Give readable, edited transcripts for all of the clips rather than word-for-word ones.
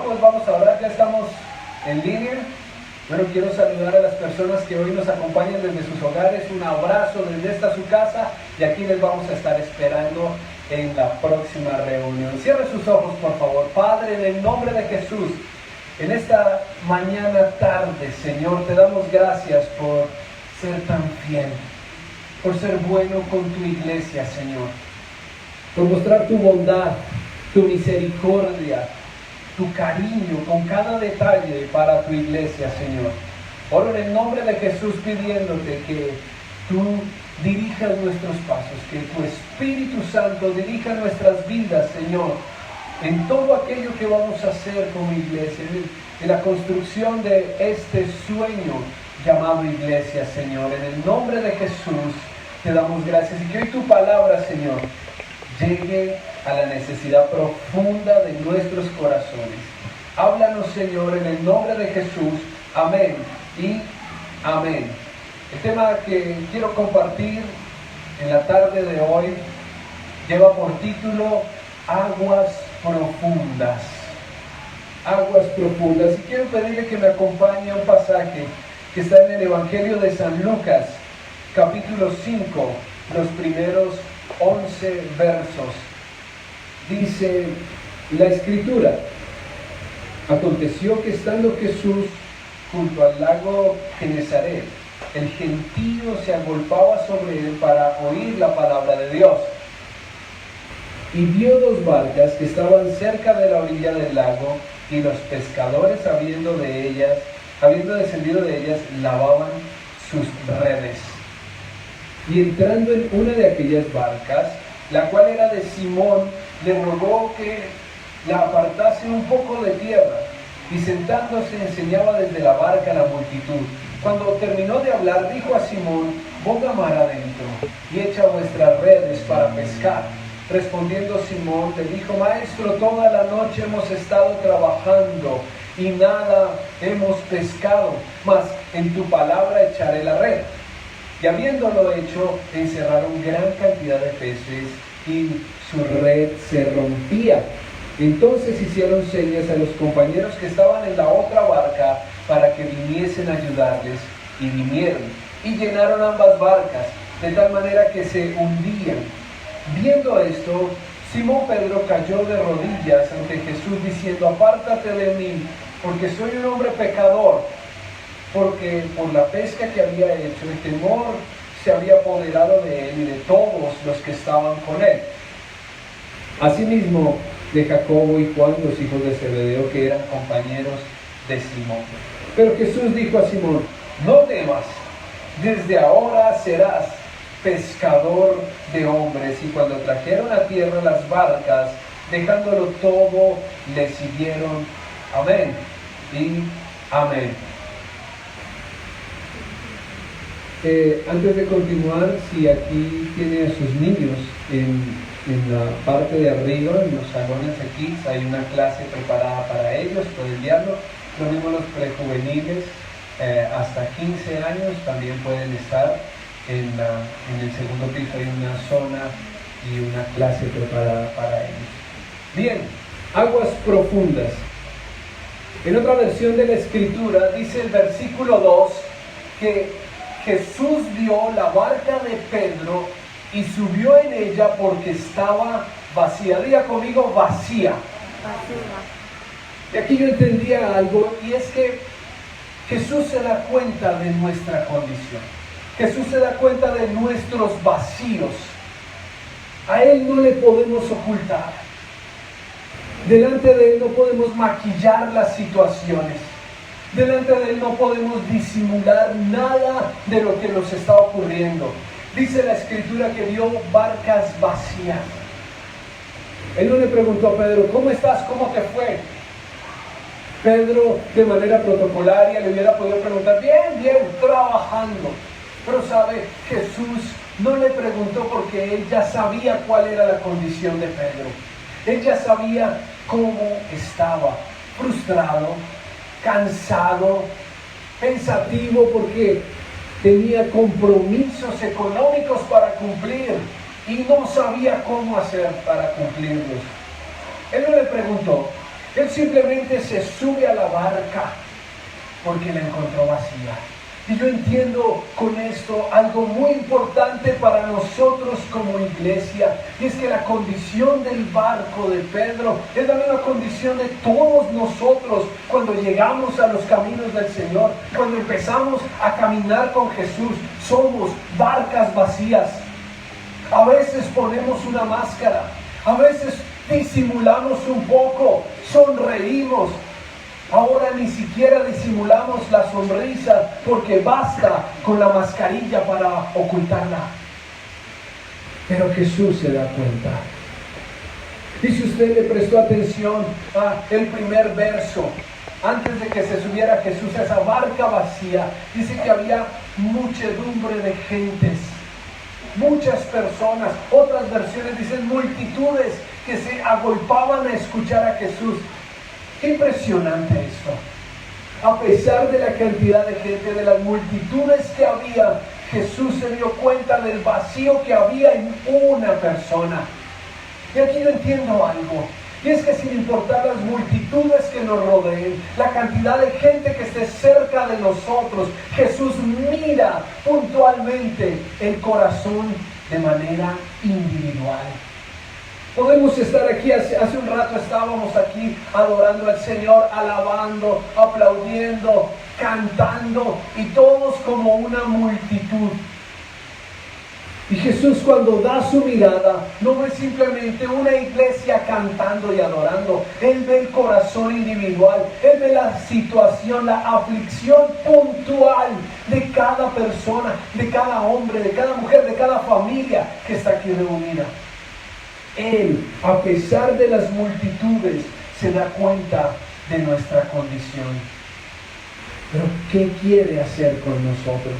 pues vamos a orar, ya estamos en línea. Bueno, quiero saludar a las personas que hoy nos acompañan desde sus hogares, un abrazo desde esta su casa, y aquí les vamos a estar esperando en la próxima reunión. Cierre sus ojos, por favor. Padre, en el nombre de Jesús, en esta mañana tarde, Señor, te damos gracias por ser tan fiel, por ser bueno con tu iglesia, Señor, por mostrar tu bondad, tu misericordia, tu cariño con cada detalle para tu iglesia, Señor. Oro en el nombre de Jesús pidiéndote que tú dirijas nuestros pasos, que tu Espíritu Santo dirija nuestras vidas, Señor, en todo aquello que vamos a hacer como iglesia, en la construcción de este sueño llamado iglesia, Señor. En el nombre de Jesús te damos gracias, y que hoy tu palabra, Señor, llegue a la necesidad profunda de nuestros corazones. Háblanos, Señor, en el nombre de Jesús. Amén y amén. El tema que quiero compartir en la tarde de hoy lleva por título Aguas Profundas. Aguas profundas. Y quiero pedirle que me acompañe a un pasaje que está en el Evangelio de San Lucas, capítulo 5, los primeros 11 versos. Dice la Escritura: aconteció que estando Jesús junto al lago Genesaret, el gentío se agolpaba sobre él para oír la palabra de Dios. Y vio dos barcas que estaban cerca de la orilla del lago, y los pescadores, habiendo descendido de ellas, lavaban sus redes. Y entrando en una de aquellas barcas, la cual era de Simón, le rogó que la apartase un poco de tierra, y sentándose enseñaba desde la barca a la multitud. Cuando terminó de hablar, dijo a Simón: ponga mar adentro y echa vuestras redes para pescar. Respondiendo Simón, le dijo: Maestro, toda la noche hemos estado trabajando y nada hemos pescado, mas en tu palabra echaré la red. Y habiéndolo hecho, encerraron gran cantidad de peces, y su red se rompía. Entonces hicieron señas a los compañeros que estaban en la otra barca para que viniesen a ayudarles, y vinieron, y llenaron ambas barcas, de tal manera que se hundían. Viendo esto, Simón Pedro cayó de rodillas ante Jesús, diciendo: apártate de mí, porque soy un hombre pecador. Porque por la pesca que había hecho, el temor se había apoderado de él y de todos los que estaban con él. Asimismo, de Jacobo y Juan, los hijos de Zebedeo, que eran compañeros de Simón. Pero Jesús dijo a Simón: no temas, desde ahora serás pescador de hombres. Y cuando trajeron a tierra las barcas, dejándolo todo, le siguieron. Amén y amén. Antes de continuar, si aquí tiene a sus niños en la parte de arriba, en los salones de kids, hay una clase preparada para ellos, pueden enviarlo. Lo mismo los prejuveniles, hasta 15 años también pueden estar en el segundo piso. Hay una zona y una clase preparada para ellos. Bien, aguas profundas. En otra versión de la Escritura dice el versículo 2 que Jesús vio la barca de Pedro y subió en ella porque estaba vacía. Diga conmigo: vacía. Y aquí yo entendía algo, y es que Jesús se da cuenta de nuestra condición. Jesús se da cuenta de nuestros vacíos. A Él no le podemos ocultar. Delante de Él no podemos maquillar las situaciones. Delante de Él no podemos disimular nada de lo que nos está ocurriendo. Dice la Escritura que vio barcas vacías. Él no le preguntó a Pedro: ¿cómo estás? ¿Cómo te fue? Pedro, de manera protocolaria, le hubiera podido preguntar: bien, bien, trabajando. Pero sabe, Jesús no le preguntó porque Él ya sabía cuál era la condición de Pedro. Él ya sabía cómo estaba: frustrado, cansado, pensativo, porque tenía compromisos económicos para cumplir y no sabía cómo hacer para cumplirlos. Él no le preguntó. Él simplemente se sube a la barca porque la encontró vacía. Y yo entiendo con esto algo muy importante para nosotros como iglesia, y es que la condición del barco de Pedro es la misma condición de todos nosotros cuando llegamos a los caminos del Señor, cuando empezamos a caminar con Jesús. Somos barcas vacías. A veces ponemos una máscara, a veces disimulamos un poco, sonreímos. Ahora ni siquiera disimulamos la sonrisa porque basta con la mascarilla para ocultarla. Pero Jesús se da cuenta. Y si usted le prestó atención al primer verso, antes de que se subiera Jesús a esa barca vacía, dice que había muchedumbre de gentes, muchas personas. Otras versiones dicen multitudes que se agolpaban a escuchar a Jesús. Qué impresionante esto. A pesar de la cantidad de gente, de las multitudes que había, Jesús se dio cuenta del vacío que había en una persona. Y aquí yo entiendo algo. Y es que sin importar las multitudes que nos rodeen, la cantidad de gente que esté cerca de nosotros, Jesús mira puntualmente el corazón de manera individual. Podemos estar aquí, hace un rato estábamos aquí adorando al Señor, alabando, aplaudiendo, cantando, y todos como una multitud. Y Jesús, cuando da su mirada, no ve simplemente una iglesia cantando y adorando. Él ve el corazón individual, Él ve la situación, la aflicción puntual de cada persona, de cada hombre, de cada mujer, de cada familia que está aquí reunida. Él, a pesar de las multitudes, se da cuenta de nuestra condición. Pero ¿qué quiere hacer con nosotros?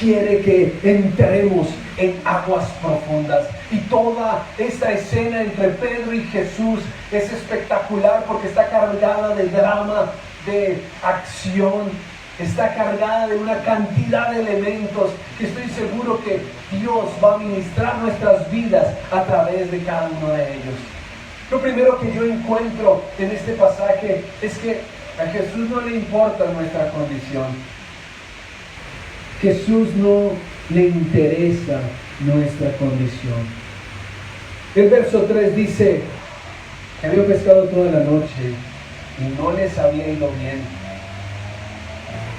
Quiere que entremos en aguas profundas. Y toda esta escena entre Pedro y Jesús es espectacular porque está cargada de drama, de acción. Está cargada de una cantidad de elementos que estoy seguro que Dios va a ministrar nuestras vidas a través de cada uno de ellos. Lo primero que yo encuentro en este pasaje es que a Jesús no le importa nuestra condición. Jesús no le interesa nuestra condición. El verso 3 dice que había pescado toda la noche y no les había ido bien.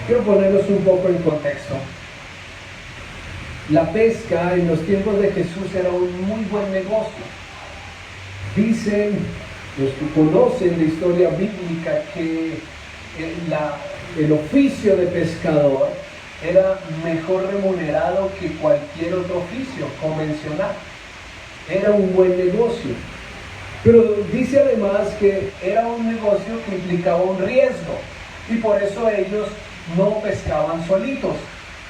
Quiero ponerlos un poco en contexto. La pesca en los tiempos de Jesús era un muy buen negocio. Dicen los que conocen la historia bíblica que el oficio de pescador era mejor remunerado que cualquier otro oficio convencional. Era un buen negocio. Pero dice además que era un negocio que implicaba un riesgo. Y por eso ellos no pescaban solitos,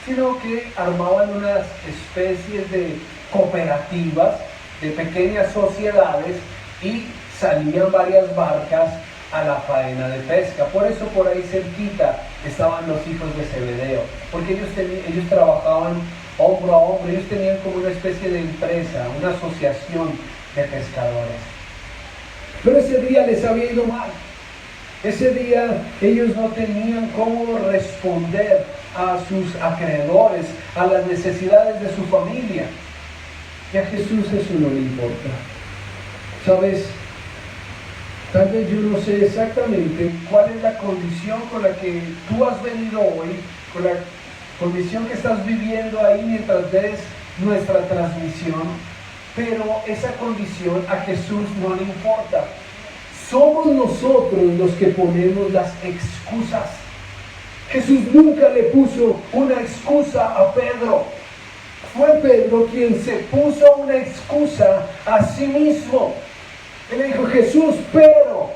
sino que armaban unas especies de cooperativas, de pequeñas sociedades, y salían varias barcas a la faena de pesca. Por eso por ahí cerquita estaban los hijos de Zebedeo, porque ellos trabajaban hombro a hombro. Ellos tenían como una especie de empresa, una asociación de pescadores. Pero ese día les había ido mal. Ese día ellos no tenían cómo responder a sus acreedores, a las necesidades de su familia. Y a Jesús eso no le importa. ¿Sabes? Tal vez yo no sé exactamente cuál es la condición con la que tú has venido hoy, con la condición que estás viviendo ahí mientras ves nuestra transmisión, pero esa condición a Jesús no le importa. Somos nosotros los que ponemos las excusas. Jesús nunca le puso una excusa a Pedro. Fue Pedro quien se puso una excusa a sí mismo. Él le dijo, Jesús, pero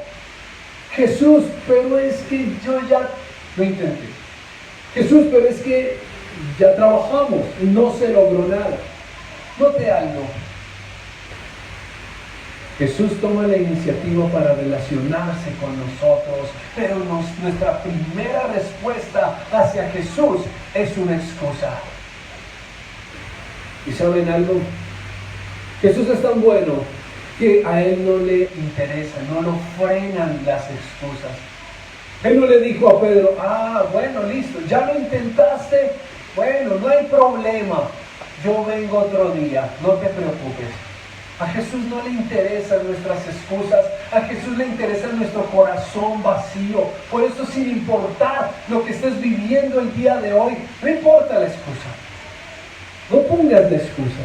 es que yo ya lo intenté. Jesús, pero es que ya trabajamos y no se logró nada. Note algo. Jesús toma la iniciativa para relacionarse con nosotros, pero nuestra primera respuesta hacia Jesús es una excusa. ¿Y saben algo? Jesús es tan bueno que a él no le interesa, no lo frenan las excusas. Él no le dijo a Pedro, bueno, listo, ya lo intentaste, bueno, no hay problema, yo vengo otro día, no te preocupes. A Jesús no le interesan nuestras excusas, a Jesús le interesa nuestro corazón vacío. Por eso, sin importar lo que estés viviendo el día de hoy, no importa la excusa. No pongas la excusa.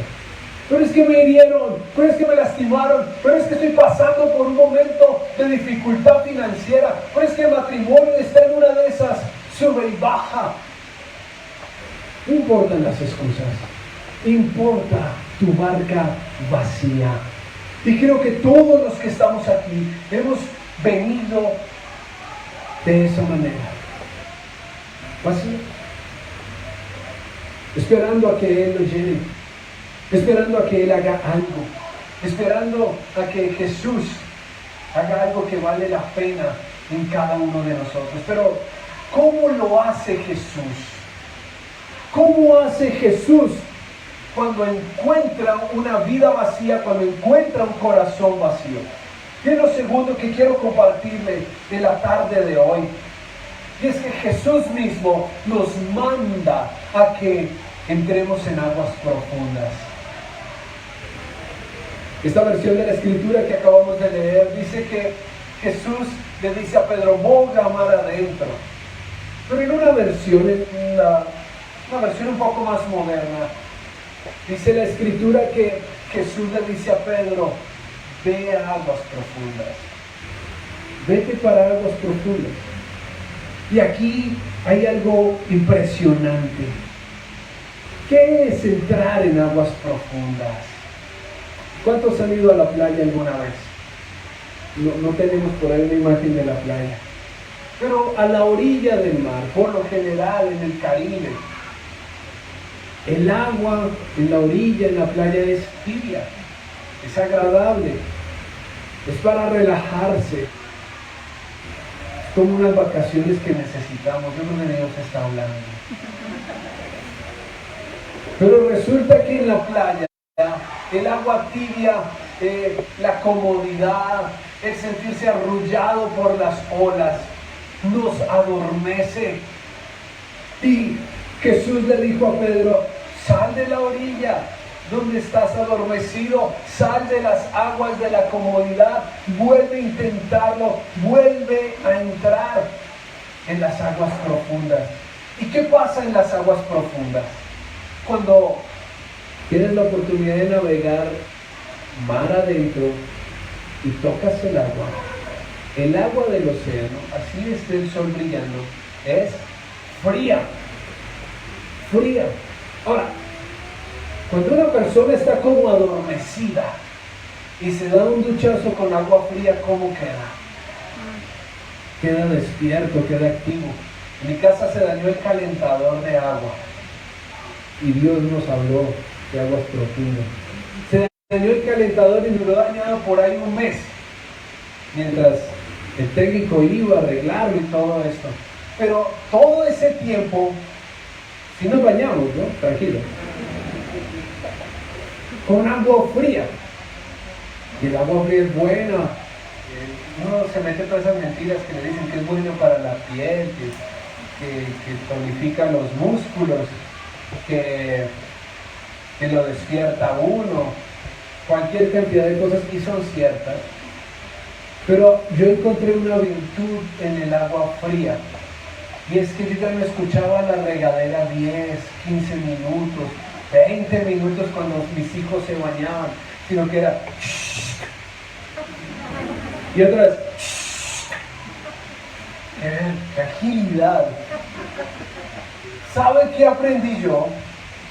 Pero es que me hirieron, pero es que me lastimaron, pero es que estoy pasando por un momento de dificultad financiera, pero es que el matrimonio está en una de esas, sube y baja. No importan las excusas, importa tu barca vacía. Y creo que todos los que estamos aquí hemos venido de esa manera, vacía, esperando a que Él nos llene, esperando a que Él haga algo, esperando a que Jesús haga algo que vale la pena en cada uno de nosotros. Pero ¿cómo lo hace Jesús? ¿Cómo hace Jesús cuando encuentra una vida vacía, cuando encuentra un corazón vacío? Y es lo segundo que quiero compartirle en la tarde de hoy. Y es que Jesús mismo nos manda a que entremos en aguas profundas. Esta versión de la escritura que acabamos de leer dice que Jesús le dice a Pedro, boga mar adentro. Pero en una versión un poco más moderna, dice la escritura que Jesús le dice a Pedro, ve a aguas profundas. Vete para aguas profundas. Y aquí hay algo impresionante. ¿Qué es entrar en aguas profundas? ¿Cuántos han ido a la playa alguna vez? No tenemos por ahí una imagen de la playa. Pero a la orilla del mar, por lo general en el Caribe, el agua en la orilla, en la playa, es tibia, es agradable, es para relajarse. Es como unas vacaciones que necesitamos. Yo creo que Dios está hablando. Pero resulta que en la playa, el agua tibia, la comodidad, el sentirse arrullado por las olas, nos adormece. Y Jesús le dijo a Pedro, sal de la orilla donde estás adormecido, sal de las aguas de la comodidad, vuelve a intentarlo, vuelve a entrar en las aguas profundas. ¿Y qué pasa en las aguas profundas? Cuando tienes la oportunidad de navegar mar adentro y tocas el agua del océano, así esté el sol brillando, es fría. Ahora, cuando una persona está como adormecida y se da un duchazo con agua fría, ¿cómo queda? Queda despierto, queda activo. En mi casa se dañó el calentador de agua y Dios nos habló de aguas profundas. Se dañó el calentador y duró dañado por ahí un mes, mientras el técnico iba a arreglarlo y todo esto. Pero todo ese tiempo, si nos bañamos, ¿no? Tranquilo. Con agua fría. Y el agua fría es buena. Uno se mete todas esas mentiras que le dicen que es bueno para la piel, que tonifica los músculos, que lo despierta a uno, cualquier cantidad de cosas, y son ciertas. Pero yo encontré una virtud en el agua fría, y es que yo ya no escuchaba la regadera 10, 15 minutos, 20 minutos cuando mis hijos se bañaban, sino que era y otra vez ¡qué agilidad! ¿Sabe qué aprendí yo?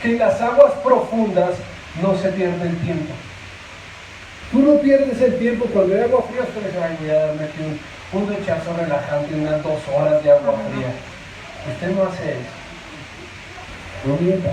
Que en las aguas profundas no se pierde el tiempo. Tú no pierdes el tiempo. Cuando hay agua fría, usted dice, ay, voy a darme aquí un duchazo relajante, unas 2 horas de agua fría. Usted no hace eso. No mienta.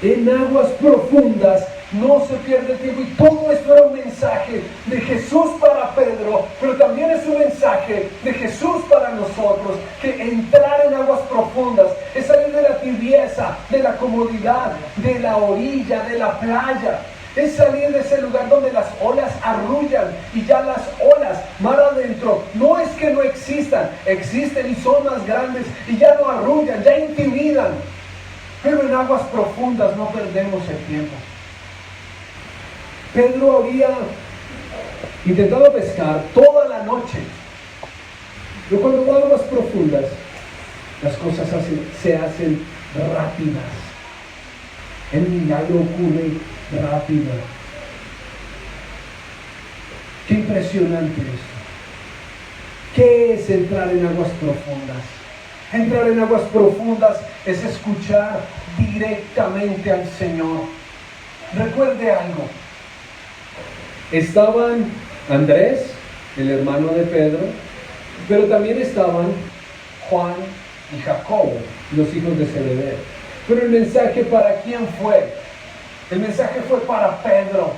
En aguas profundas no se pierde el tiempo. Y todo esto era un mensaje de Jesús para Pedro, pero también es un mensaje de Jesús para nosotros, que entrar en aguas profundas es salir de la tibieza, de la comodidad, de la orilla, de la playa. Es salir de ese lugar donde las olas arrullan y ya las olas mar adentro no es que no existan, existen y son más grandes y ya no arrullan, ya intimidan. Pero en aguas profundas no perdemos el tiempo. Pedro había intentado pescar toda la noche, pero cuando van aguas profundas, las cosas se hacen rápidas. El milagro ocurre rápido. Qué impresionante esto. ¿Qué es entrar en aguas profundas? Entrar en aguas profundas es escuchar directamente al Señor. Recuerde algo. Estaban Andrés, el hermano de Pedro, pero también estaban Juan y Jacobo, los hijos de Zebedeo. Pero el mensaje, ¿para quién fue? El mensaje fue para Pedro.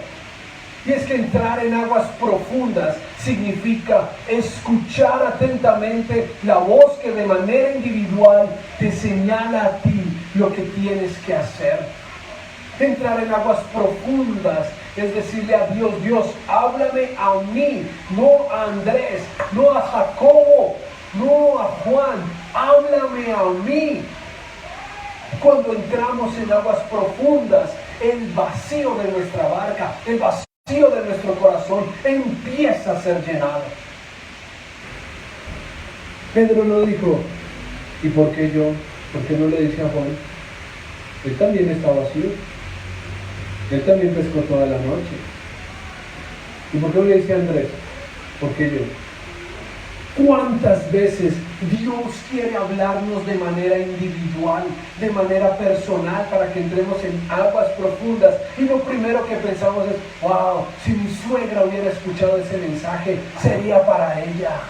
Y es que entrar en aguas profundas significa escuchar atentamente la voz que de manera individual te señala a ti lo que tienes que hacer. Entrar en aguas profundas es decirle a Dios: Dios, háblame a mí, no a Andrés, no a Jacobo, no a Juan, háblame a mí. Cuando entramos en aguas profundas, el vacío de nuestra barca, el vacío de nuestro corazón empieza a ser llenado. Pedro no dijo: ¿y por qué yo? ¿Por qué no le dice a Juan? Él también está vacío. Él también pescó toda la noche. ¿Y por qué no le dice a Andrés? ¿Por qué yo? ¿Cuántas veces Dios quiere hablarnos de manera individual, de manera personal, para que entremos en aguas profundas? Y lo primero que pensamos es: wow, si mi suegra hubiera escuchado ese mensaje, sería para ella.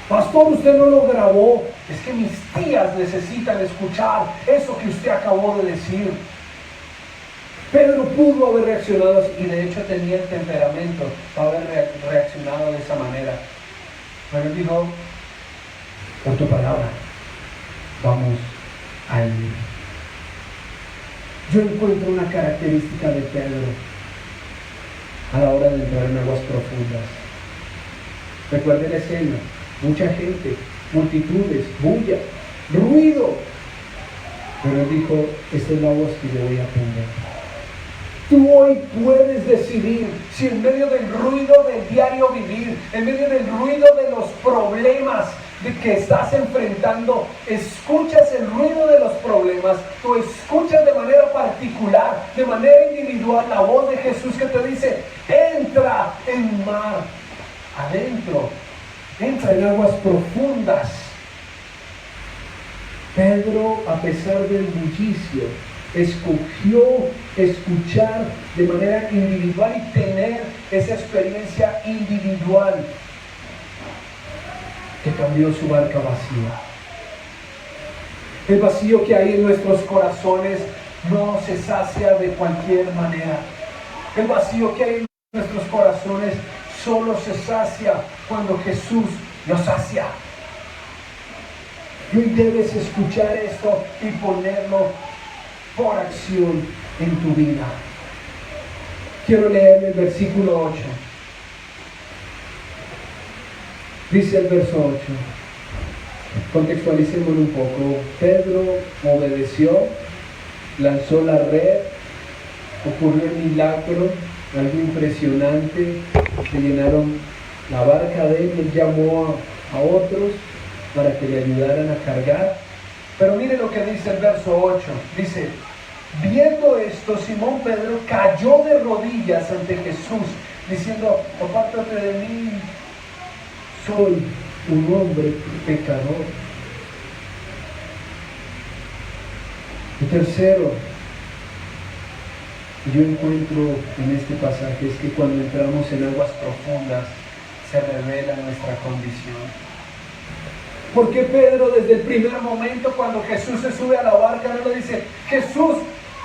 Pastor, usted no lo grabó. Es que mis tías necesitan escuchar eso que usted acabó de decir. Pedro pudo haber reaccionado así, y de hecho tenía el temperamento para haber reaccionado de esa manera. Pero él dijo: por tu palabra, vamos a ir. Yo encuentro una característica de Pedro a la hora de entrar en aguas profundas. Recuerde la escena: mucha gente, multitudes, bulla, ruido. Pero él dijo: esta es la voz que yo voy a aprender. Tú hoy puedes decidir si en medio del ruido del diario vivir, en medio del ruido de los problemas de que estás enfrentando, escuchas el ruido de los problemas, tú escuchas de manera particular, de manera individual, la voz de Jesús que te dice: entra en mar adentro, entra en aguas profundas. Pedro, a pesar del bullicio, escogió escuchar de manera individual y tener esa experiencia individual que cambió su barca vacía. El vacío que hay en nuestros corazones no se sacia de cualquier manera. El vacío que hay en nuestros corazones solo se sacia cuando Jesús nos sacia. Y hoy debes escuchar esto y ponerlo por acción en tu vida. Quiero leer el versículo 8. Dice el verso 8. Contextualicémoslo un poco. Pedro obedeció, lanzó la red, ocurrió el milagro, algo impresionante. Se llenaron la barca de él, él llamó a otros para que le ayudaran a cargar. Pero mire lo que dice el verso 8. Dice: viendo esto, Simón Pedro cayó de rodillas ante Jesús, diciendo: apártate de mí, soy un hombre pecador. Y tercero, yo encuentro en este pasaje es que cuando entramos en aguas profundas se revela nuestra condición. Porque Pedro, desde el primer momento, cuando Jesús se sube a la barca, no le dice: Jesús,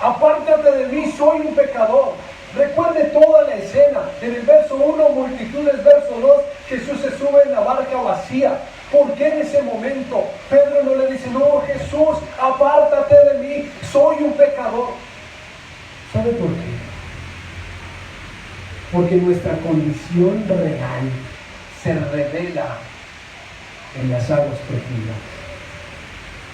apártate de mí, soy un pecador? Recuerde toda la escena. En el verso 1, multitudes; verso 2, Jesús se sube en la barca vacía. ¿Por qué en ese momento Pedro no le dice: no, Jesús, apártate de mí, soy un pecador? ¿Sabe por qué? Porque nuestra condición real se revela en las aguas profundas.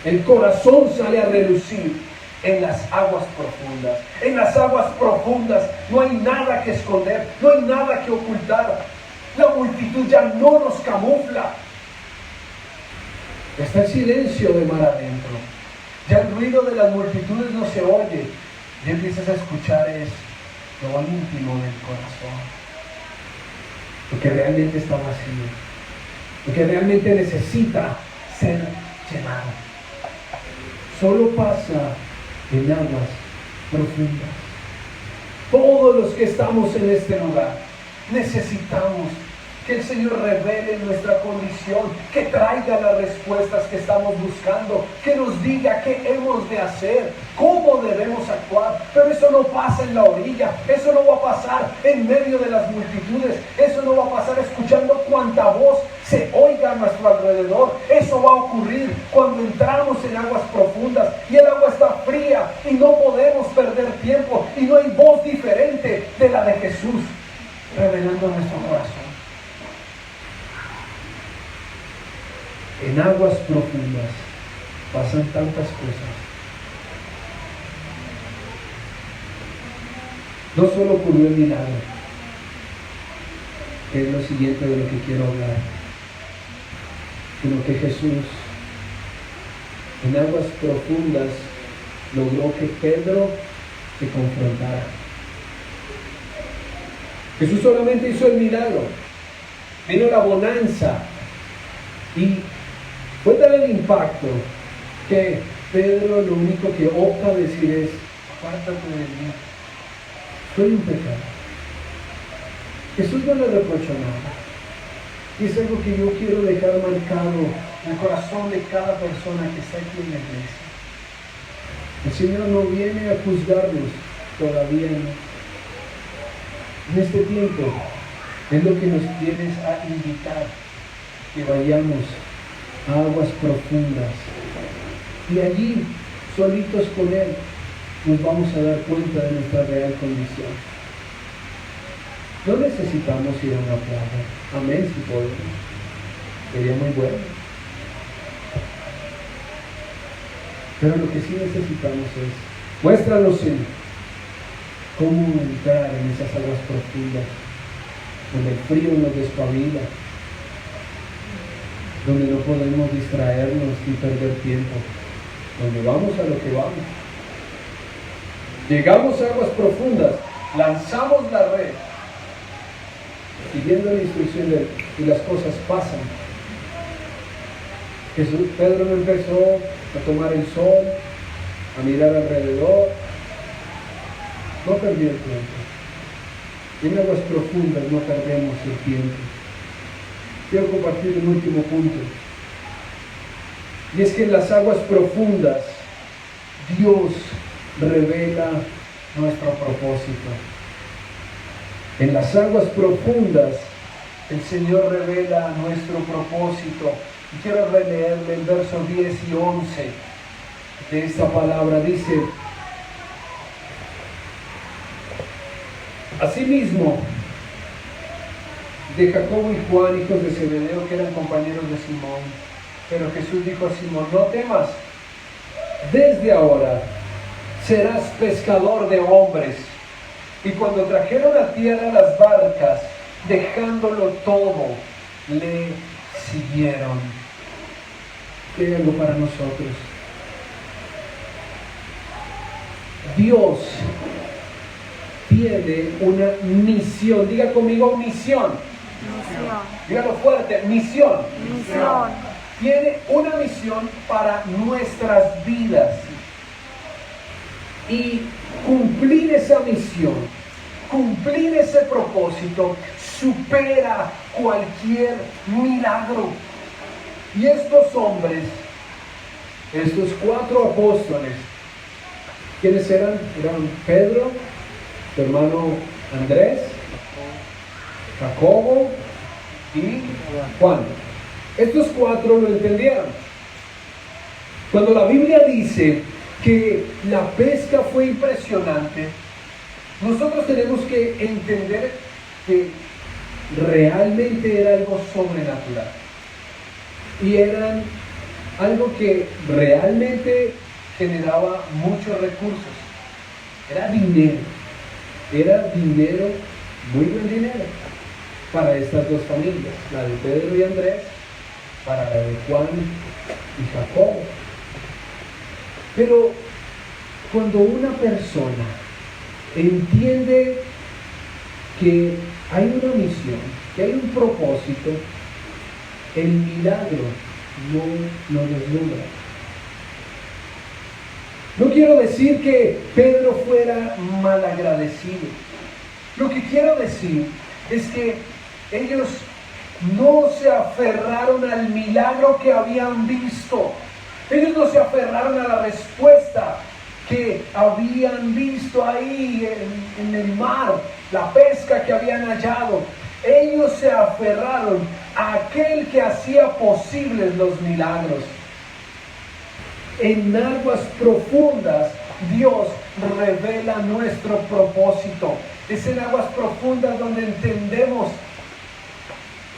El corazón sale a relucir en las aguas profundas. En las aguas profundas no hay nada que esconder, no hay nada que ocultar. La multitud ya no nos camufla. Está el silencio de mar adentro. Ya el ruido de las multitudes no se oye. Y empiezas a escuchar es lo íntimo del corazón. Lo que realmente está vacío. Lo que realmente necesita ser llenado. Solo pasa en aguas profundas. Todos los que estamos en este lugar necesitamos que el Señor revele nuestra condición, que traiga las respuestas que estamos buscando, que nos diga qué hemos de hacer, cómo debemos actuar. Pero eso no pasa en la orilla, eso no va a pasar en medio de las multitudes, eso no va a pasar escuchando cuanta voz se oiga a nuestro alrededor. Eso va a ocurrir cuando entramos en aguas profundas y el agua está fría y no podemos perder tiempo y no hay voz diferente de la de Jesús revelando nuestro corazón. En aguas profundas pasan tantas cosas. No solo ocurrió el milagro, que es lo siguiente de lo que quiero hablar, sino que Jesús en aguas profundas logró que Pedro se confrontara. Jesús solamente hizo el milagro, vino la bonanza y fue tal el impacto que Pedro lo único que opta a decir es: apártate de mí, soy un pecador. Jesús no le reprochó nada. Y es algo que yo quiero dejar marcado en el corazón de cada persona que está aquí en la iglesia. El Señor no viene a juzgarnos, todavía no. En este tiempo es lo que nos viene a invitar, que vayamos a aguas profundas y allí, solitos con Él, nos vamos a dar cuenta de nuestra real condición. No necesitamos ir a una playa. Amén, si podemos. Sería muy bueno. Pero lo que sí necesitamos es, muéstranos, Señor, cómo entrar en esas aguas profundas, donde el frío nos despabila, donde no podemos distraernos ni perder tiempo, donde vamos a lo que vamos. Llegamos a aguas profundas, lanzamos la red, siguiendo la instrucción de Él, y las cosas pasan. Pedro no empezó a tomar el sol, a mirar alrededor, no perdió el tiempo. En aguas profundas no perdemos el tiempo. Quiero compartir un último punto, y es que en las aguas profundas Dios revela nuestro propósito. En las aguas profundas el Señor revela nuestro propósito. Y quiero releerle el verso 10 y 11 de esta palabra. Dice: asimismo, de Jacobo y Juan, hijos de Zebedeo, que eran compañeros de Simón. Pero Jesús dijo a Simón: no temas, desde ahora serás pescador de hombres. Y cuando trajeron a tierra las barcas, dejándolo todo, le siguieron. ¿Qué hay algo para nosotros? Dios tiene una misión. Diga conmigo: misión. Misión. Dígalo fuerte: misión. Misión. Tiene una misión para nuestras vidas. Y cumplir esa misión, cumplir ese propósito, supera cualquier milagro. Y estos hombres, estos 4 apóstoles, ¿quiénes eran? Eran Pedro, su hermano Andrés, Jacobo y Juan. Estos 4 lo entendieron. Cuando la Biblia dice que la pesca fue impresionante, nosotros tenemos que entender que realmente era algo sobrenatural. Y eran algo que realmente generaba muchos recursos. Era dinero, muy buen dinero, para estas dos familias, la de Pedro y Andrés, para la de Juan y Jacobo. Pero cuando una persona entiende que hay una misión, que hay un propósito, el milagro no deslumbra. No quiero decir que Pedro fuera malagradecido. Lo que quiero decir es que ellos no se aferraron al milagro que habían visto. Ellos no se aferraron a la respuesta que habían visto ahí en el mar, la pesca que habían hallado. Ellos se aferraron a aquel que hacía posibles los milagros. En aguas profundas, Dios revela nuestro propósito. Es en aguas profundas donde entendemos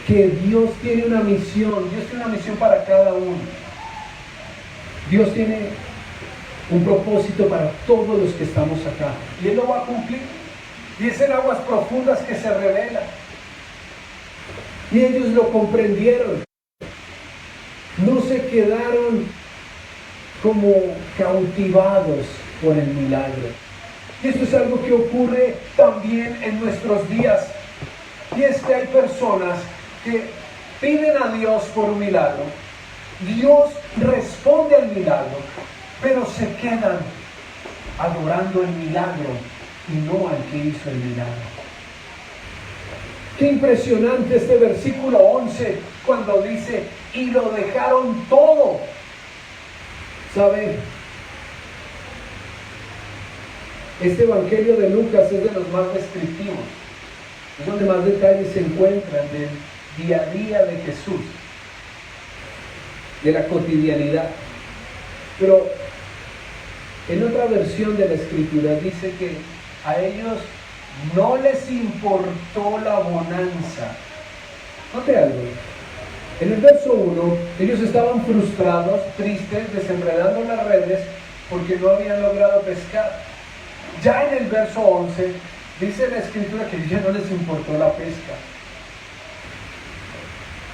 que Dios tiene una misión. Dios tiene una misión para cada uno. Dios tiene un propósito para todos los que estamos acá. Y Él lo va a cumplir. Y es en aguas profundas que se revela. Y ellos lo comprendieron. No se quedaron como cautivados por el milagro. Y esto es algo que ocurre también en nuestros días. Y es que hay personas que piden a Dios por un milagro. Dios responde al milagro, pero se quedan adorando el milagro y no al que hizo el milagro. Qué impresionante este versículo 11 cuando dice, y lo dejaron todo. ¿Sabe? Este evangelio de Lucas es de los más descriptivos. Es donde más detalles se encuentran del día a día de Jesús, de la cotidianidad. Pero en otra versión de la Escritura dice que a ellos no les importó la bonanza. Note algo. En el verso 1, ellos estaban frustrados, tristes, desenredando las redes porque no habían logrado pescar. Ya en el verso 11, dice la Escritura que ya no les importó la pesca.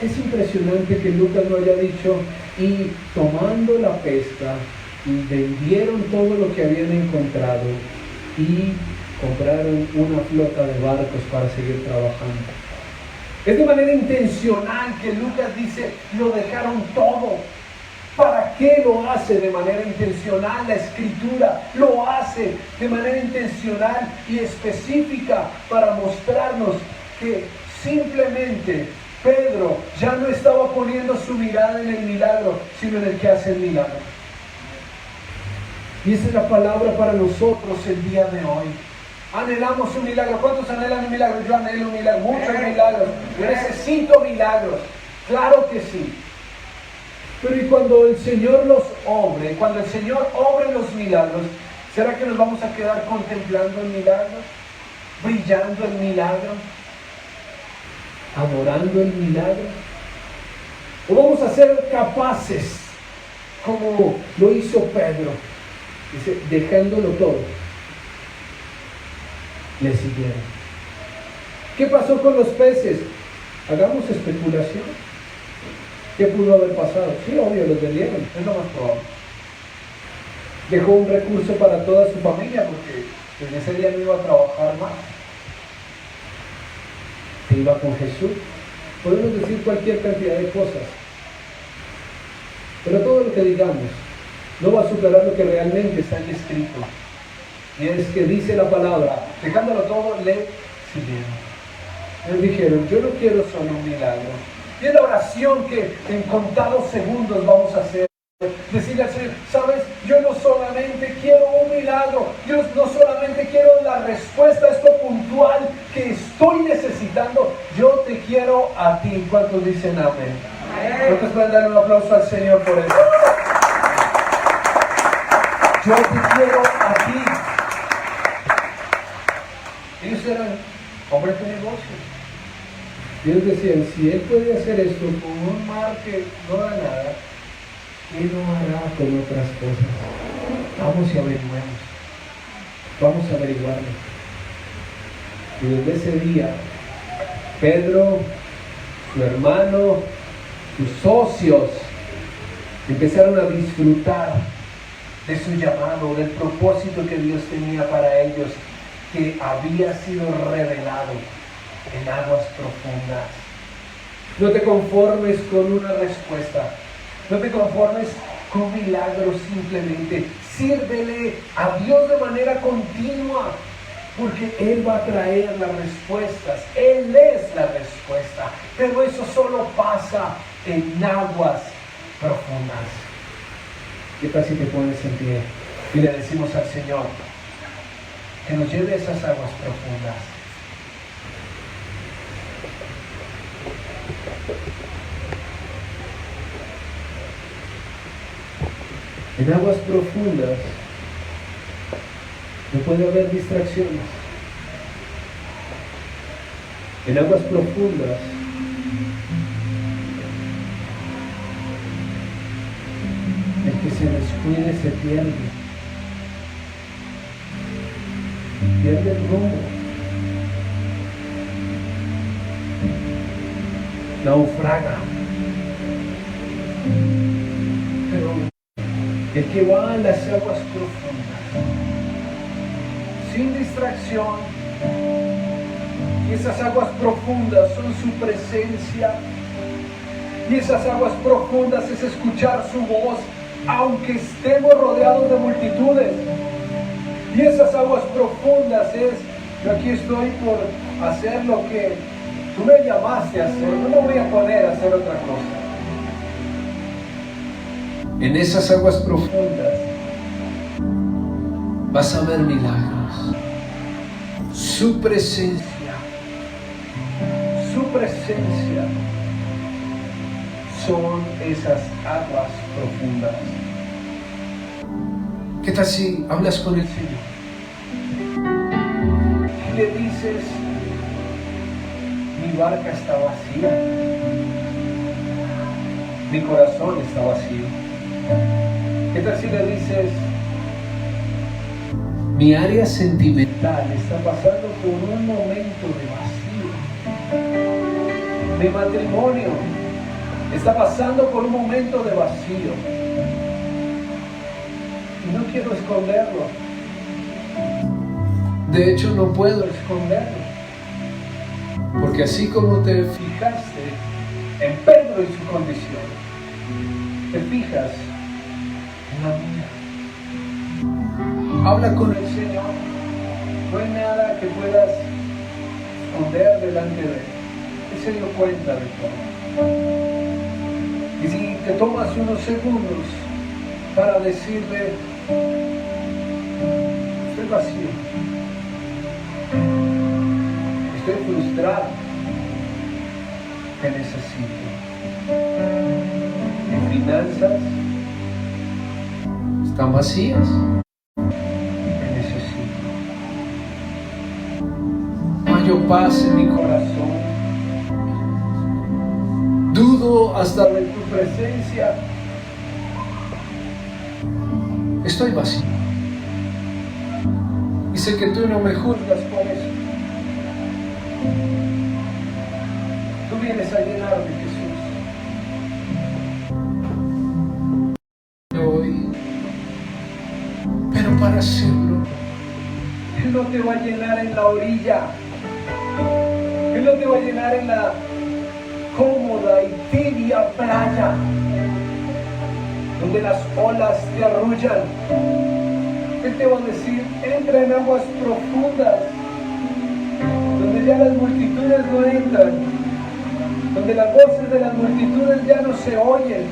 Es impresionante que Lucas no haya dicho, y tomando la pesca, y vendieron todo lo que habían encontrado, y compraron una flota de barcos para seguir trabajando. Es de manera intencional que Lucas dice, lo dejaron todo. ¿Para qué lo hace de manera intencional? La Escritura lo hace de manera intencional y específica para mostrarnos que simplemente Pedro ya no estaba poniendo su mirada en el milagro, sino en el que hace el milagro. Y esa es la palabra para nosotros el día de hoy. Anhelamos un milagro. ¿Cuántos anhelan un milagro? Yo anhelo un milagro, muchos milagros. Yo necesito milagros. Claro que sí. Pero y cuando el Señor los obre, cuando el Señor obre los milagros, ¿será que nos vamos a quedar contemplando el milagro? ¿Brillando el milagro? ¿Adorando el milagro? ¿O vamos a ser capaces, como lo hizo Pedro? Dice, dejándolo todo, le siguieron. ¿Qué pasó con los peces? Hagamos especulación. ¿Qué pudo haber pasado? Sí, obvio, los vendieron, es lo más probable. Dejó un recurso para toda su familia porque en ese día no iba a trabajar más. Se iba con Jesús. Podemos decir cualquier cantidad de cosas. Pero todo lo que digamos no va a superar lo que realmente está en escrito. Y es que dice la palabra, dejándolo todo, le siguieron. Ellos dijeron, yo no quiero solo un milagro. Y es la oración que en contados segundos vamos a hacer. Decirle al Señor, sabes, yo no solamente quiero un milagro, yo no solamente quiero la respuesta a esto puntual que estoy necesitando, yo te quiero a ti. ¿Cuántos dicen amén? ¿Cuántos pueden darle un aplauso al Señor por eso? Yo te quiero a ti. Ellos eran hombre de negocios. Y ellos decían, si él puede hacer esto con un mar que no da nada, ¿qué no hará con otras cosas? Vamos y averiguemos. Vamos a averiguarlo. Y desde ese día, Pedro, su hermano, sus socios, empezaron a disfrutar de su llamado, del propósito que Dios tenía para ellos, que había sido revelado en aguas profundas. No te conformes con una respuesta, no te conformes con milagros simplemente. Sírvele a Dios de manera continua, porque Él va a traer las respuestas. Él es la respuesta, pero eso solo pasa en aguas profundas. ¿Qué tal si te pones en pie y le decimos al Señor que nos lleve a esas aguas profundas? En aguas profundas no puede haber distracciones. En aguas profundas el que se descuide se pierde. Pierde el rumbo. Naufraga. Pero el que va a las aguas profundas, sin distracción, y esas aguas profundas son su presencia, y esas aguas profundas es escuchar su voz, aunque estemos rodeados de multitudes. Y esas aguas profundas es, yo aquí estoy por hacer lo que tú me llamaste a hacer, no me voy a poner a hacer otra cosa. En esas aguas profundas vas a ver milagros. Su presencia son esas aguas profundas. ¿Qué tal si hablas con el Señor y le dices, mi barca está vacía, mi corazón está vacío? ¿Qué tal si le dices, mi área sentimental está pasando por un momento de vacío? Mi matrimonio está pasando por un momento de vacío. Y no quiero esconderlo. De hecho, no puedo esconderlo. Porque así como te fijaste en Pedro y su condición, te fijas en la mía. Habla con el Señor. No hay nada que puedas esconder delante de Él. Él se dio cuenta de todo. Y si te tomas unos segundos para decirle, estoy vacío, estoy frustrado, te necesito. Mis finanzas están vacías, te necesito. No hay paz en mi corazón. Dudo hasta de tu presencia. Estoy vacío. Y sé que tú no me juzgas por eso. Tú vienes a llenarme, Jesús. Hoy. Pero para hacerlo, Él no te va a llenar en la orilla. Él no te va a llenar en la cómoda y tibia playa donde las olas te arrullan. Él te va a decir, entra en aguas profundas donde ya las multitudes no entran, donde las voces de las multitudes ya no se oyen,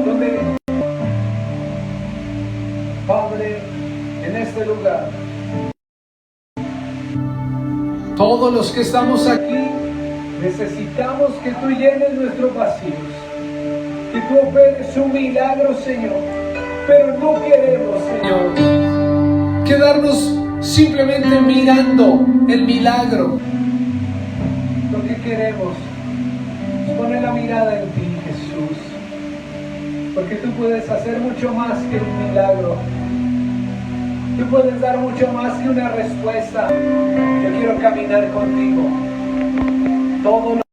donde, Padre, en este lugar, todos los que estamos aquí necesitamos que tú llenes nuestros vacíos, que tú operes un milagro, Señor. Pero no queremos, Señor, quedarnos simplemente mirando el milagro. Lo que queremos es poner la mirada en ti, Jesús, porque tú puedes hacer mucho más que un milagro. Tú puedes dar mucho más que una respuesta. Yo quiero caminar contigo todo lo